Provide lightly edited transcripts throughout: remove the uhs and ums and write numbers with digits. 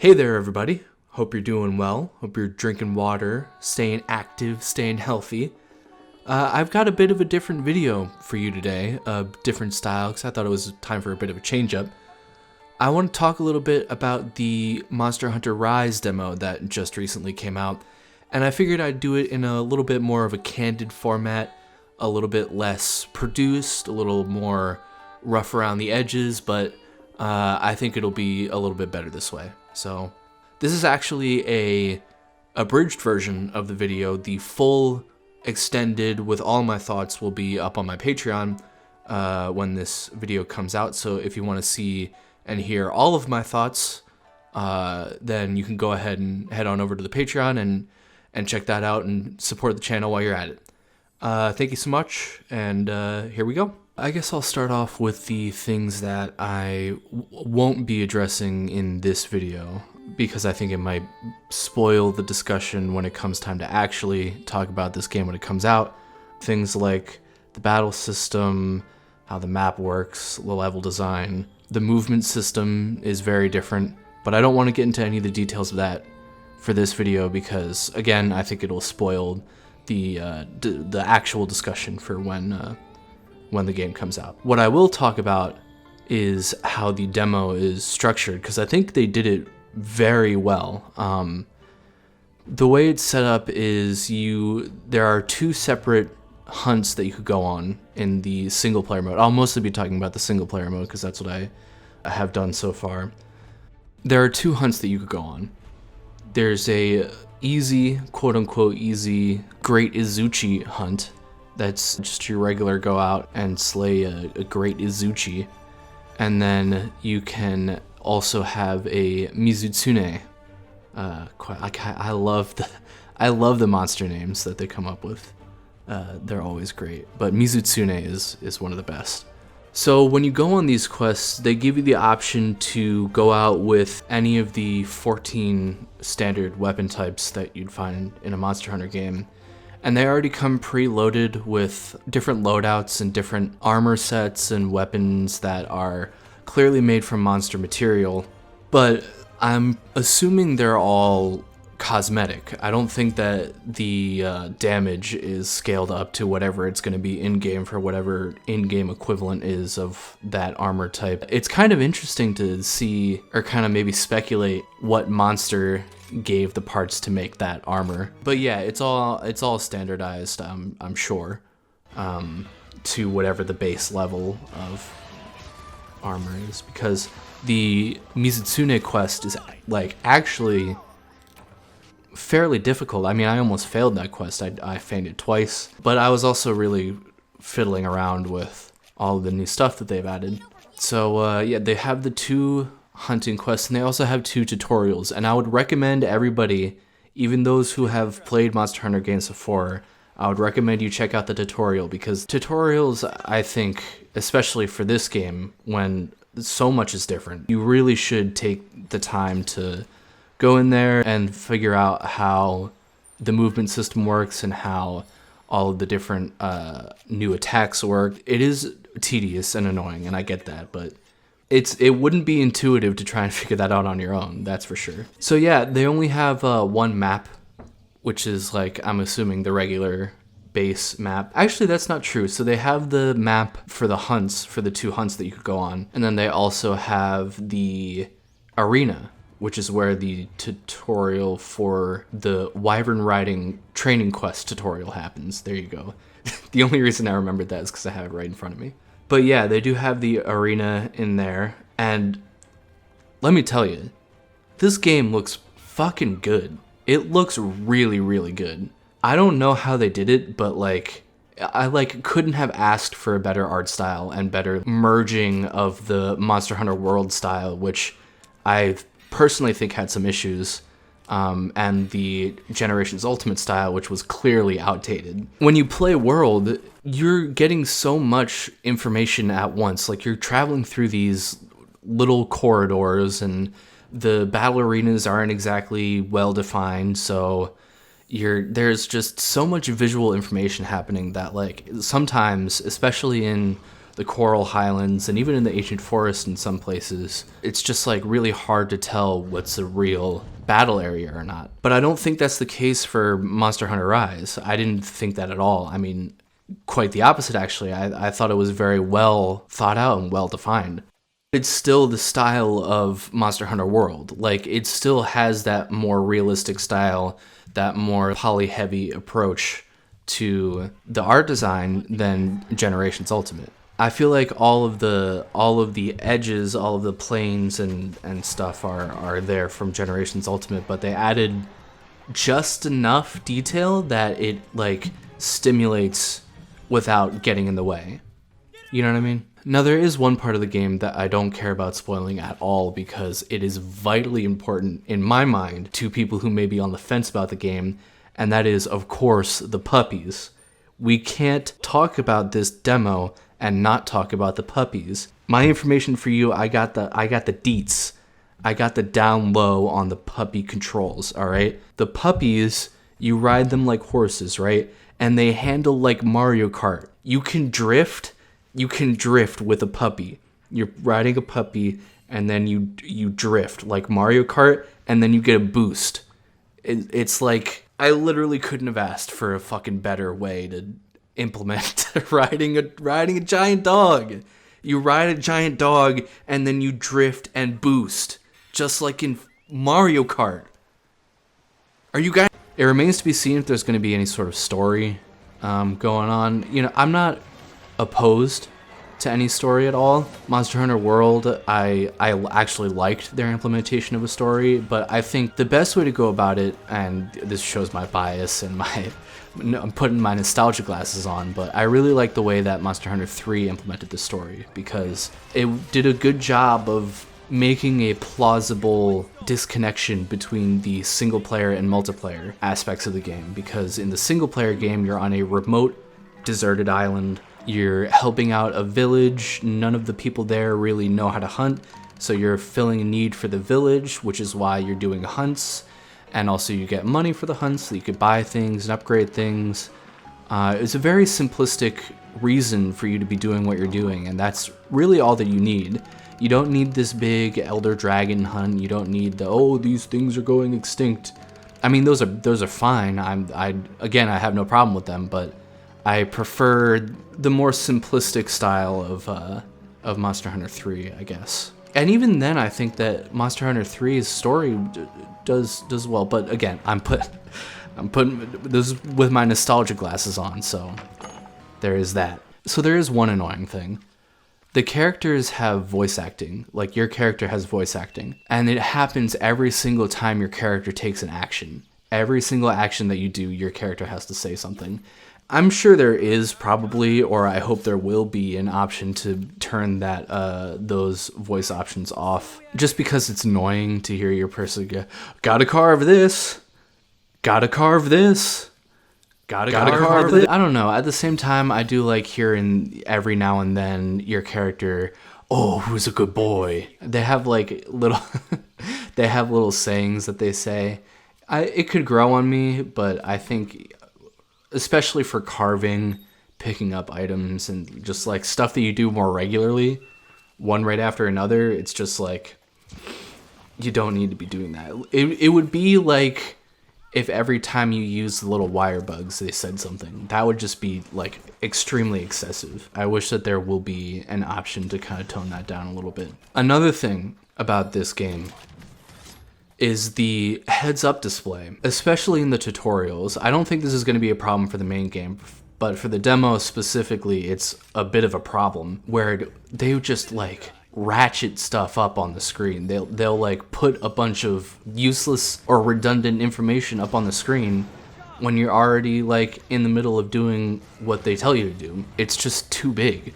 Hey there, everybody. Hope you're doing well. Hope you're drinking water, staying active, staying healthy. I've got a bit of a different video for you today, a different style, because I thought it was time for a bit of a change-up. I want to talk a little bit about the Monster Hunter Rise demo that just recently came out, and I figured I'd do it in a little bit more of a candid format, a little bit less produced, a little more rough around the edges, but I think it'll be a little bit better this way. So this is actually a abridged version of the video. The full extended with all my thoughts will be up on my Patreon when this video comes out. So if you want to see and hear all of my thoughts, then you can go ahead and head on over to the Patreon and check that out and support the channel while you're at it. Thank you so much, and here we go. I guess I'll start off with the things that I won't be addressing in this video, because I think it might spoil the discussion when it comes time to actually talk about this game when it comes out. Things like the battle system, how the map works, the level design. The movement system is very different, but I don't want to get into any of the details of that for this video because, again, I think it'll spoil the actual discussion for when the game comes out. What I will talk about is how the demo is structured, because I think they did it very well. The way it's set up is there are two separate hunts that you could go on in the single player mode. I'll mostly be talking about the single player mode because that's what I have done so far. There are two hunts that you could go on. There's a easy, quote unquote easy, Great Izuchi hunt. That's just your regular go out and slay a Great Izuchi. And then you can also have a Mizutsune. I love the monster names that they come up with. They're always great. But Mizutsune is one of the best. So when you go on these quests, they give you the option to go out with any of the 14 standard weapon types that you'd find in a Monster Hunter game. And they already come preloaded with different loadouts and different armor sets and weapons that are clearly made from monster material. But I'm assuming they're all cosmetic. I don't think that the damage is scaled up to whatever it's going to be in-game for whatever in-game equivalent is of that armor type. It's kind of interesting to see, or kind of maybe speculate, what monster gave the parts to make that armor. But yeah, it's all standardized, I'm sure, to whatever the base level of armor is, because the Mizutsune quest is actually fairly difficult. I mean, I almost failed that quest. I fainted twice, but I was also really fiddling around with all of the new stuff that they've added. So yeah, they have the two hunting quests, and they also have two tutorials, and I would recommend everybody, even those who have played Monster Hunter games before, I would recommend you check out the tutorial, because tutorials, I think, especially for this game, when so much is different, you really should take the time to go in there and figure out how the movement system works and how all of the different new attacks work. It is tedious and annoying, and I get that, but it wouldn't be intuitive to try and figure that out on your own, that's for sure. So yeah, they only have one map, which is I'm assuming the regular base map. Actually, that's not true. So they have the map for the hunts, for the two hunts that you could go on, and then they also have the arena, which is where the tutorial for the Wyvern riding training quest tutorial happens. There you go. The only reason I remembered that is because I have it right in front of me. But yeah, they do have the arena in there, and let me tell you, this game looks fucking good. It looks really, really good. I don't know how they did it, but I couldn't have asked for a better art style and better merging of the Monster Hunter World style, which I personally think had some issues, and the Generations Ultimate style, which was clearly outdated. When you play World, you're getting so much information at once. You're traveling through these little corridors, and the battle arenas aren't exactly well defined, so there's just so much visual information happening that sometimes, especially in the coral highlands, and even in the ancient forest in some places, it's just like really hard to tell what's a real battle area or not. But I don't think that's the case for Monster Hunter Rise. I didn't think that at all. I mean, quite the opposite, actually. I thought it was very well thought out and well defined. It's still the style of Monster Hunter World. Like, it still has that more realistic style, that more poly-heavy approach to the art design than Generations Ultimate. I feel like all of the edges, all of the planes and stuff are there from Generations Ultimate, but they added just enough detail that it like stimulates without getting in the way. You know what I mean? Now, there is one part of the game that I don't care about spoiling at all because it is vitally important in my mind to people who may be on the fence about the game, and that is, of course, the puppies. We can't talk about this demo and not talk about the puppies. My information for you, I got the deets. I got the down low on the puppy controls, all right? The puppies, you ride them like horses, right? And they handle like Mario Kart. You can drift with a puppy. You're riding a puppy and then you drift like Mario Kart and then you get a boost. It's like, I literally couldn't have asked for a fucking better way to implement riding a giant dog. You ride a giant dog and then you drift and boost, just like in Mario Kart. Are you guys? It remains to be seen if there's going to be any sort of story going on. You know, I'm not opposed to any story at all. Monster Hunter World, I actually liked their implementation of a story, but I think the best way to go about it, and this shows my bias and I'm putting my nostalgia glasses on, but I really like the way that Monster Hunter 3 implemented the story because it did a good job of making a plausible disconnection between the single player and multiplayer aspects of the game, because in the single player game you're on a remote, deserted island. You're helping out a village. None of the people there really know how to hunt, so you're filling a need for the village, which is why you're doing hunts, and also you get money for the hunts so you could buy things and upgrade things. It's a very simplistic reason for you to be doing what you're doing, and that's really all that you need. You don't need this big elder dragon hunt. You don't need these things are going extinct. I mean, those are fine. I have no problem with them, but I prefer the more simplistic style of Monster Hunter 3, I guess. And even then, I think that Monster Hunter 3's story does well. But again, I'm putting this with my nostalgia glasses on, so there is that. So there is one annoying thing. The characters have voice acting, like your character has voice acting, and it happens every single time your character takes an action. Every single action that you do, your character has to say something. I'm sure there is probably, or I hope there will be, an option to turn that those voice options off, just because it's annoying to hear your person go, "Gotta carve this, gotta carve this." Gotta carve this. I don't know. At the same time, I do like hearing every now and then your character, "Oh, who's a good boy?" They have like little, they have little sayings that they say. It could grow on me, but I think, especially for carving, picking up items, and just like stuff that you do more regularly, one right after another, it's just like, you don't need to be doing that. It would be like if every time you use the little wire bugs, they said something. That would just be like extremely excessive. I wish that there will be an option to kind of tone that down a little bit. Another thing about this game is the heads-up display, especially in the tutorials. I don't think this is going to be a problem for the main game, but for the demo specifically, it's a bit of a problem where they just like ratchet stuff up on the screen. They'll like put a bunch of useless or redundant information up on the screen when you're already like in the middle of doing what they tell you to do. It's just too big.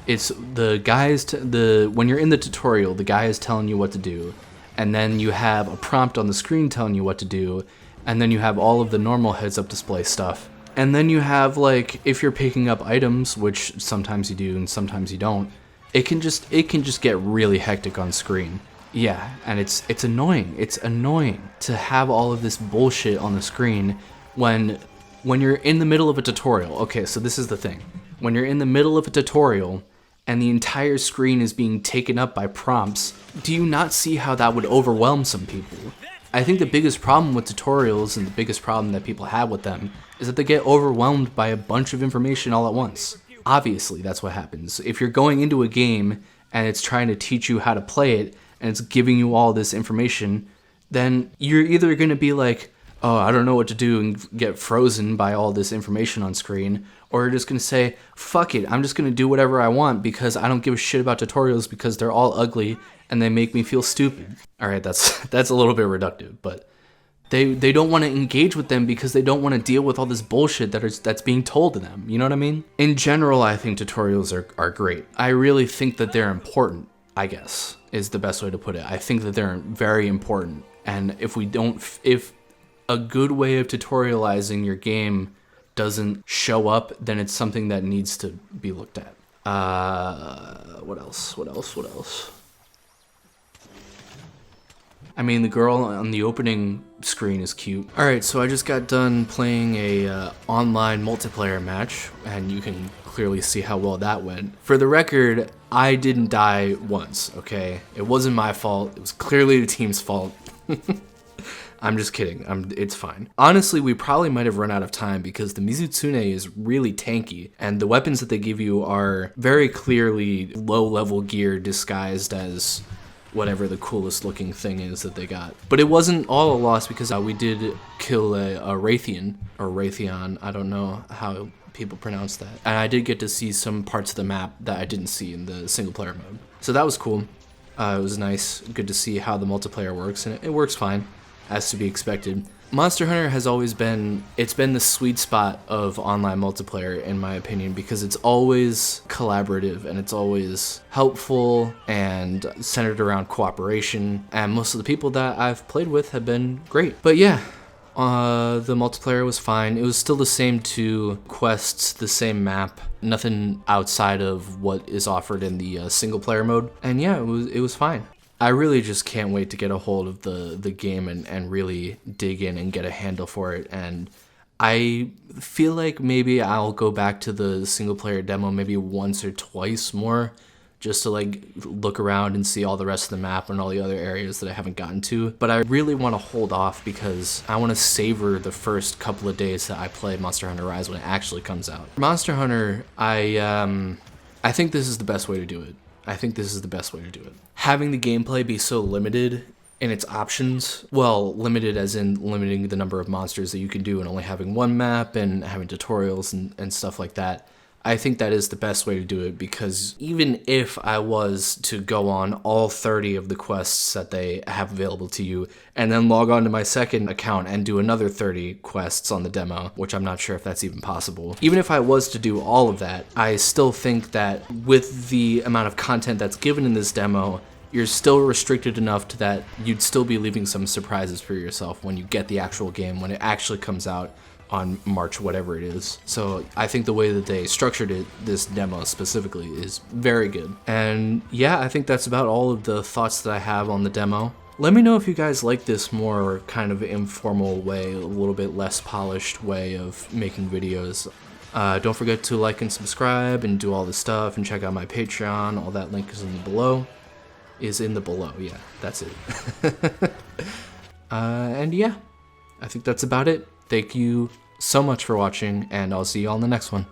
It's the guys when you're in the tutorial, the guy is telling you what to do, and then you have a prompt on the screen telling you what to do, and then you have all of the normal heads-up display stuff. And then you have like, if you're picking up items, which sometimes you do and sometimes you don't, it can just get really hectic on screen. Yeah, and it's annoying. It's annoying to have all of this bullshit on the screen when you're in the middle of a tutorial. Okay, so this is the thing. When you're in the middle of a tutorial and the entire screen is being taken up by prompts, do you not see how that would overwhelm some people? I think the biggest problem with tutorials and the biggest problem that people have with them is that they get overwhelmed by a bunch of information all at once. Obviously, that's what happens. If you're going into a game and it's trying to teach you how to play it and it's giving you all this information, then you're either going to be like, oh, I don't know what to do, and get frozen by all this information on screen, or you're just going to say, fuck it, I'm just going to do whatever I want because I don't give a shit about tutorials because they're all ugly and they make me feel stupid. All right, that's a little bit reductive, but they don't want to engage with them because they don't want to deal with all this bullshit that's being told to them. You know what I mean? In general, I think tutorials are great. I really think that they're important, I guess, is the best way to put it. I think that they're very important. And if a good way of tutorializing your game doesn't show up, then it's something that needs to be looked at. What else? I mean, the girl on the opening screen is cute. Alright, so I just got done playing a online multiplayer match, and you can clearly see how well that went. For the record, I didn't die once, okay? It wasn't my fault. It was clearly the team's fault. I'm just kidding. It's fine. Honestly, we probably might have run out of time because the Mizutsune is really tanky, and the weapons that they give you are very clearly low-level gear disguised as whatever the coolest looking thing is that they got. But it wasn't all a loss because we did kill a Raytheon, or Raytheon, I don't know how people pronounce that. And I did get to see some parts of the map that I didn't see in the single player mode. So that was cool. It was nice, good to see how the multiplayer works, and it works fine, as to be expected. Monster Hunter has always been, it's been the sweet spot of online multiplayer in my opinion, because it's always collaborative and it's always helpful and centered around cooperation, and most of the people that I've played with have been great. But yeah, the multiplayer was fine. It was still the same 2 quests, the same map, nothing outside of what is offered in the single player mode, and yeah, it was fine. I really just can't wait to get a hold of the game and really dig in and get a handle for it. And I feel like maybe I'll go back to the single player demo maybe once or twice more, just to like look around and see all the rest of the map and all the other areas that I haven't gotten to. But I really want to hold off because I want to savor the first couple of days that I play Monster Hunter Rise when it actually comes out. Monster Hunter, I think this is the best way to do it. Having the gameplay be so limited in its options, well, limited as in limiting the number of monsters that you can do and only having one map and having tutorials and stuff like that, I think that is the best way to do it, because even if I was to go on all 30 of the quests that they have available to you and then log on to my second account and do another 30 quests on the demo, which I'm not sure if that's even possible. Even if I was to do all of that, I still think that with the amount of content that's given in this demo, you're still restricted enough to that you'd still be leaving some surprises for yourself when you get the actual game, when it actually comes out on March whatever it is. So I think the way that they structured it, this demo specifically, is very good. And yeah, I think that's about all of the thoughts that I have on the demo. Let me know if you guys like this more kind of informal way, a little bit less polished way of making videos. Don't forget to like and subscribe and do all this stuff and check out my Patreon. All that link is in the below. Yeah, that's it. And yeah, I think that's about it. Thank you so much for watching, and I'll see you all in the next one.